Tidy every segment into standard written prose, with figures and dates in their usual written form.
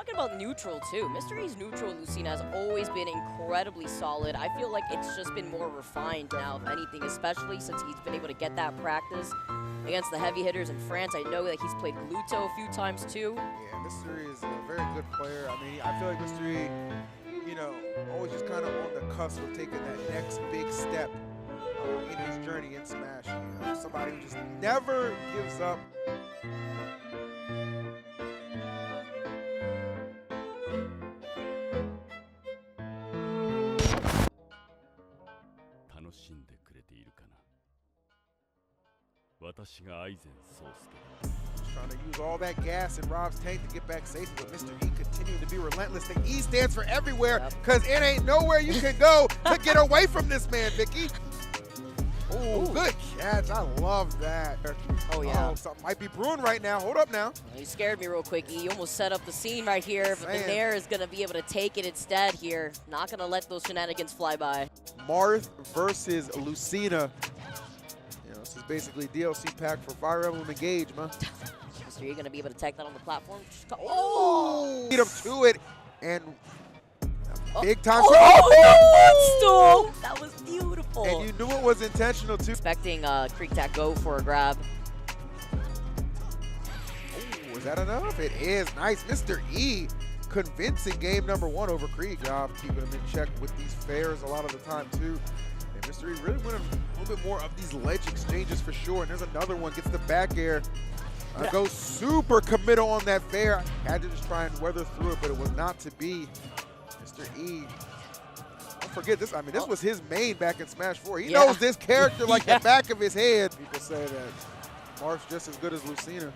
talking about neutral too. Mr. E's neutral Lucina has always been incredibly solid. I feel like it's just been more refined now, if anything, especially since he's been able to get that practice against the heavy hitters in France. I know that he's played Gluto a few times too. Yeah, Mr. E is a very good player. I mean, I feel like Mr. E, you know, always just kind of on the cusp of taking that next big step in his journey in Smash. You know, somebody who just never gives up. Trying to use all that gas in Rob's tank to get back safely, but Mr. E continuing to be relentless. The E stands for everywhere, because it ain't nowhere you can go to get away from this man, Vicky. Oh, good catch. I love that. Oh, yeah. Oh, something might be brewing right now. Hold up now. He scared me real quick. He almost set up the scene right here, but the Nair is going to be able to take it instead here. Not going to let those shenanigans fly by. Marth versus Lucina. You know, this is basically DLC pack for Fire Emblem Engage, man. So you're going to be able to tech that on the platform. Oh! Lead him to it, and big time. Oh, footstool! That was beautiful. And you knew it was intentional, too. Expecting Creek Tack go for a grab. Oh, is that enough? It is. Nice. Mr. E convincing game number 1 over Krieg. Job keeping him in check with these fairs a lot of the time, too. And Mr. E really winning a little bit more of these ledge exchanges for sure. And there's another one. Gets the back air. Goes super committal on that fair. Had to just try and weather through it, but it was not to be. Mr. E. Don't forget this. I mean, this was his main back in Smash 4. He knows this character like the back of his head. People say that Marth's just as good as Lucina.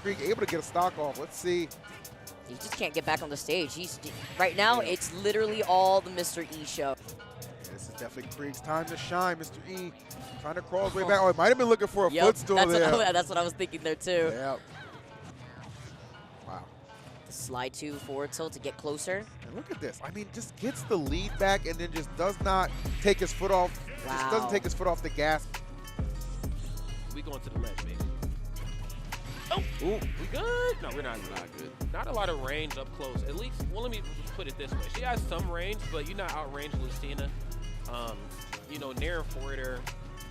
Krieg able to get a stock off. Let's see. He just can't get back on the stage. Right now, it's literally all the Mr. E show. Yeah, this is definitely Krieg's time to shine. Mr. E trying to crawl his way back. Oh, he might have been looking for a footstool there. That's what I was thinking there, too. Yep. Wow. Slide 2 forward tilt to get closer. And look at this. I mean, just gets the lead back and then just does not take his foot off. Wow. Just doesn't take his foot off the gas. We going to the ledge, baby. Oh, ooh. We good? No, we're not good. Not a lot of range up close. At least, well, let me put it this way. She has some range, but you're not outrange Lucina. You know, Nair and forwarder,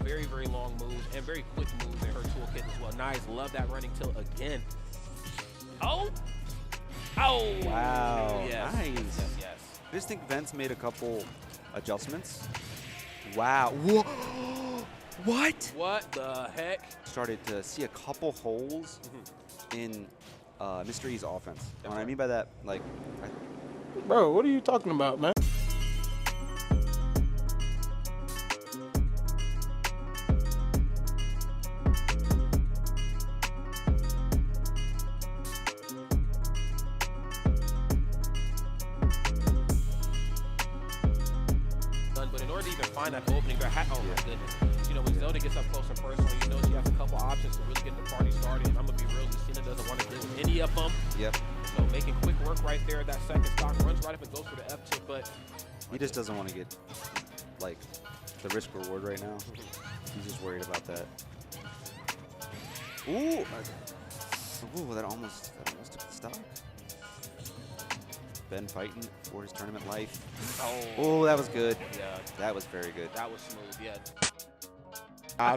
very, very long moves and very quick moves in her toolkit as well. Nice. Love that running tilt again. Oh. Oh. Wow. Yes. Nice. Yes, yes. I just think Vince made a couple adjustments. Wow. What? What the heck? Started to see a couple holes in Mr. E's offense. And what I mean by that, like... Bro, what are you talking about, man? But in order to even find that opening, oh my goodness. You know, when Zelda gets up close and personal, you know she has a couple options to really get the party started. And I'm going to be real, Lucina doesn't want to deal with any of them. Yep. So making quick work right there, that second stock runs right up and goes for the F tip, but... He just doesn't want to get, like, the risk reward right now. He's just worried about that. Ooh! Ooh, that almost took the stock. Ben fighting for his tournament life. Oh, that was good. Yeah. That was very good. That was smooth, yeah.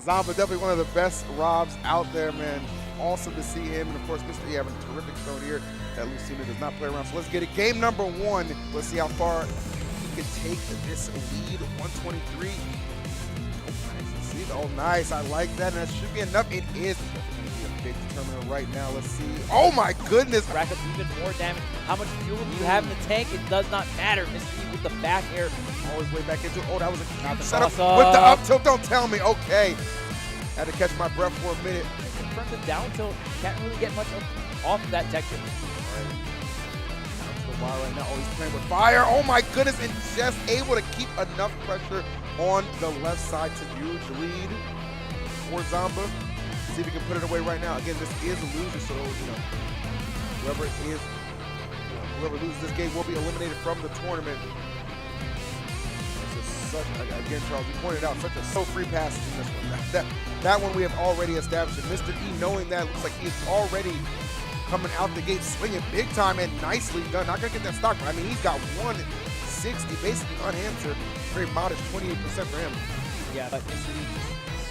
Zamba definitely one of the best Robs out there, man. Awesome to see him. And, of course, Mr. E having a terrific show here that Lucina does not play around. So let's get it. Game number 1. Let's see how far he can take this lead. 123. Oh, nice. Let's see. Oh, nice. I like that. And that should be enough. It is. Big determiner right now. Let's see. Oh my goodness! Rack up even more damage. How much fuel do you have in the tank? It does not matter. Mr. E with the back air. Always way back into it. Oh, that was a Not the setup toss with the up. up tilt. Don't tell me. Okay. Had to catch my breath for a minute. In front of the down tilt, can't really get much off of that texture. Right now, oh, he's playing with fire. Oh my goodness, and just able to keep enough pressure on the left side to huge lead for Zamba. See if he can put it away right now. Again, this is a loser, so whoever loses this game will be eliminated from the tournament. This is such, again, Charles, you pointed out such a free passes in this one. That one we have already established. And Mr. E, knowing that, looks like he is already coming out the gate, swinging big time and nicely done. Not gonna get that stock, but I mean, he's got 160, basically unanswered. Very modest, 28% for him. Yeah, but Mr. E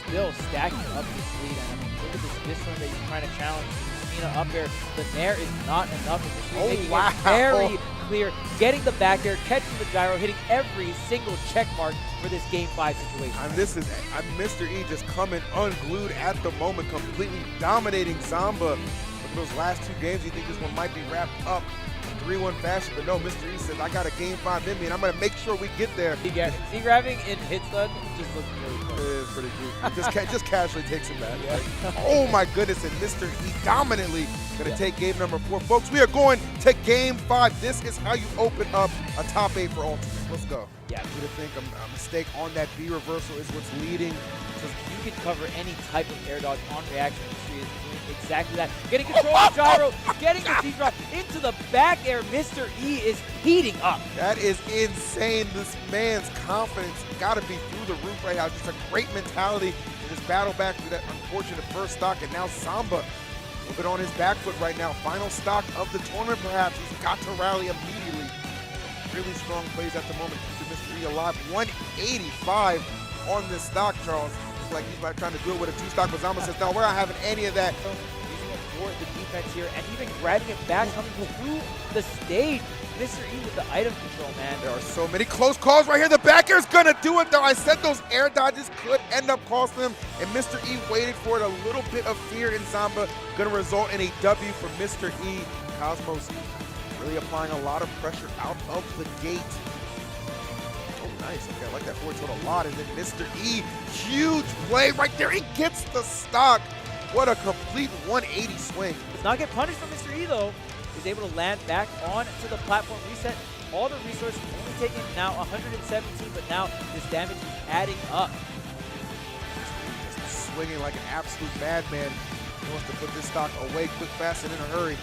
still stacking up this lead. And I mean, look at this one that you're trying to challenge. Cena up there. The nair is not enough. Mr. E making it very clear. Getting the back air, catching the gyro, hitting every single check mark for this Game 5 situation. And this is Mr. E just coming unglued at the moment, completely dominating Zamba. Look at those last 2 games. You think this one might be wrapped up 3-1 fashion, but no, Mr. E says, I got a Game 5 in me, and I'm going to make sure we get there. See, grabbing in hit stun just looks really fun. It is pretty cute. Just casually takes him back. Yeah. Oh my goodness, and Mr. E dominantly going to take game number 4. Folks, we are going to Game 5. This is how you open up a top 8 for Ultimate. Let's go. Yeah. You would think a mistake on that B reversal is what's leading. You can cover any type of air dodge on reaction. She is doing exactly that. Getting control of the gyro, getting the C-drop into the back air. Mr. E is heating up. That is insane. This man's confidence got to be through the roof right now. Just a great mentality in this battle back to that unfortunate first stock. And now Zamba, a little bit on his back foot right now. Final stock of the tournament perhaps. He's got to rally immediately. Really strong plays at the moment to Mr. E alive. 185 on this stock, Charles. It's like he's trying to do it with a 2-stock, but Zamba says, no, we're not having any of that. Using it for the defense here and even grabbing it back, coming through the stage. Mr. E with the item control, man. There are so many close calls right here. The back air is going to do it, though. I said those air dodges could end up costing him, and Mr. E waited for it. A little bit of fear in Zamba. Going to result in a W for Mr. E. Cosmos really applying a lot of pressure out of the gate. Oh, nice. Okay, I like that forward tilt a lot. And then Mr. E, huge play right there. He gets the stock. What a complete 180 swing. Does not get punished from Mr. E, though. Is able to land back onto the platform, reset all the resources, only taking now 117, but now this damage is adding up. Just swinging like an absolute madman. He wants to put this stock away quick, fast, and in a hurry.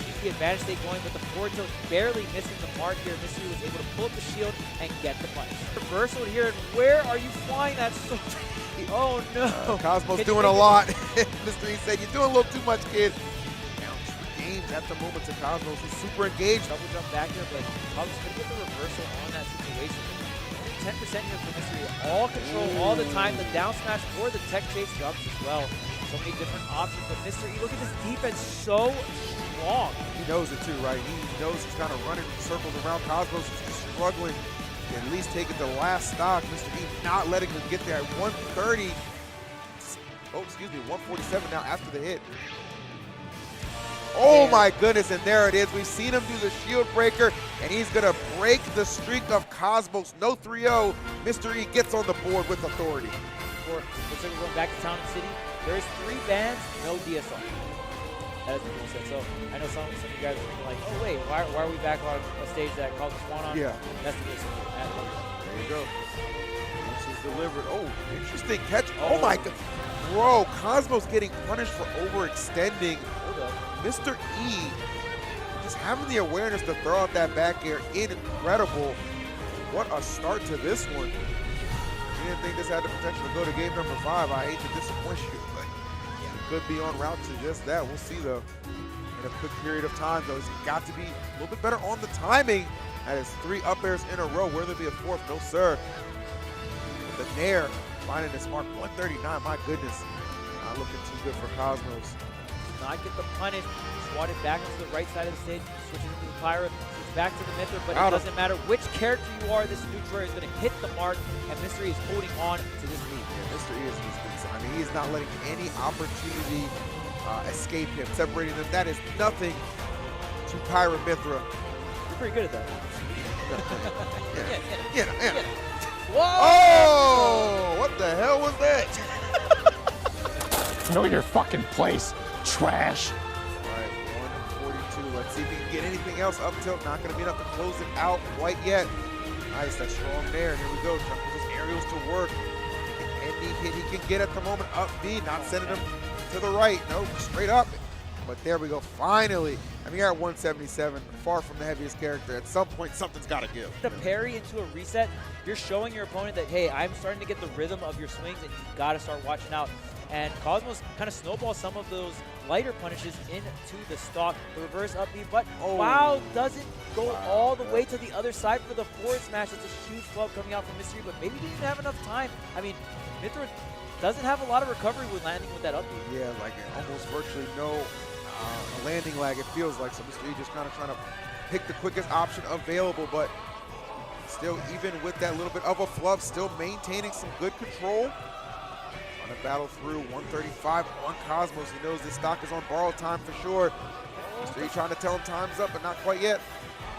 Keeps the advantage state going, but the forward tilt barely missing the mark here. Mr. E was able to pull up the shield and get the punish. Reversal here, and where are you flying that so? Oh no! Cosmos doing a lot. Mr. E said, you're doing a little too much, kid. At the moment to Cosmos, who's super engaged. Double jump back here, but Cosmos could get the reversal on that situation. 10% here for Mr. E. All control all the time. The down smash or the tech chase jumps as well. So many different options, but Mr. E, look at this defense, so strong. He knows it too, right? He knows he's kind of running circles around Cosmos, who's just struggling to at least take it the last stock. Mr. E not letting him get there at 130. Oh, excuse me, 147 now after the hit. Oh my goodness, and there it is. We've seen him do the shield breaker, and he's gonna break the streak of Cosmos. No 3-0. Mr. E gets on the board with authority. Looks like we're going back to Town and City. There's 3 bans, no DSR. That is the rule set. So I know some of you guys are thinking like, oh wait, why are we back on a stage that Cosmos won on? Yeah. That's the rule set. There you go. This is delivered. Oh, interesting catch. Oh my god. Bro, Cosmos getting punished for overextending. Hold up. Mr. E just having the awareness to throw out that back air, incredible. What a start to this one. We didn't think this had the potential to go to game number 5. I hate to disappoint you, but it could be on route to just that. We'll see though. In a quick period of time though, he's got to be a little bit better on the timing. That is 3 up airs in a row. Will there be a 4th? No sir. With the nair finding its mark, 139, my goodness. Not looking too good for Cosmos. Not get the punish, swatted back to the right side of the stage, switches into the Pyra, switches back to the Mithra, but it doesn't matter which character you are, this neutral is going to hit the mark, and Mr. E is holding on to this lead. Yeah, Mr. E is I mean, he's not letting any opportunity escape him, separating them. That is nothing to Pyra Mithra. You're pretty good at that. Yeah. Whoa! Oh! What the hell was that? Know your fucking place, trash. All right, 142. Let's see if he can get anything else up tilt. Not going to be enough to close it out quite yet. Nice, that's strong there. Here we go. Trying to put his aerials to work. Any hit he can get at the moment. Up B, not sending him to the right. No, straight up. But there we go. Finally. I mean, you're at 177, far from the heaviest character. At some point, something's got to give. The parry into a reset, you're showing your opponent that, hey, I'm starting to get the rhythm of your swings, and you've got to start watching out. And Cosmos kind of snowballs some of those lighter punishes into the stock. The reverse up B, but Oh. wow, doesn't go Wow. all the way to the other side for the forward smash. It's a huge flub coming out from Mystery, but maybe didn't have enough time. I mean, Mithra doesn't have a lot of recovery with landing with that up B. Yeah, like almost virtually no landing lag, it feels like. So Mr. E just kind of trying to pick the quickest option available, but still, even with that little bit of a flub, still maintaining some good control. On a battle through 135 on Cosmos. He knows this stock is on borrowed time for sure. Mr. E trying to tell him time's up, but not quite yet.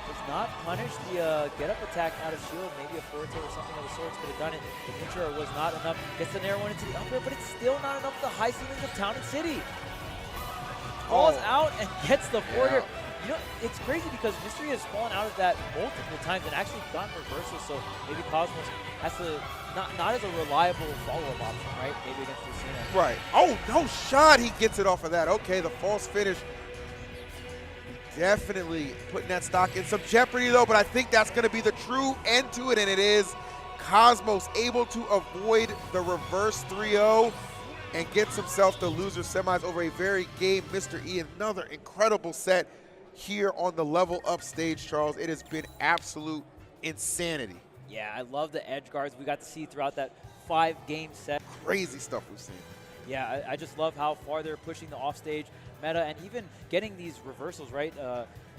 Does not punish the get-up attack out of shield. Maybe a forward tilt or something of the sorts could have done it. The neutral was not enough. Gets the narrow one into the up air, but it's still not enough for the high ceilings of Town and City. Falls out and gets the forward air. You know, it's crazy because Mystery has fallen out of that multiple times and actually gotten reversals, so maybe Cosmos has to, not as a reliable follow-up option, right? Maybe against Lucina. Right. Oh, no shot. He gets it off of that. Okay, the false finish. Definitely putting that stock in some jeopardy, though, but I think that's going to be the true end to it, and it is. Cosmos able to avoid the reverse 3-0 and gets himself the loser semis over a very game Mr. E. Another incredible set here on the Level Up stage, Charles. It has been absolute insanity. Yeah, I love the edge guards we got to see throughout that 5-game set. Crazy stuff we've seen. Yeah, I just love how far they're pushing the offstage meta and even getting these reversals, right?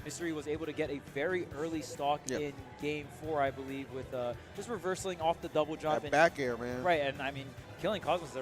Mystery was able to get a very early stock in Game 4, I believe, with just reversing off the double jump. That back air, man. Right, and I mean, killing Cosmos is a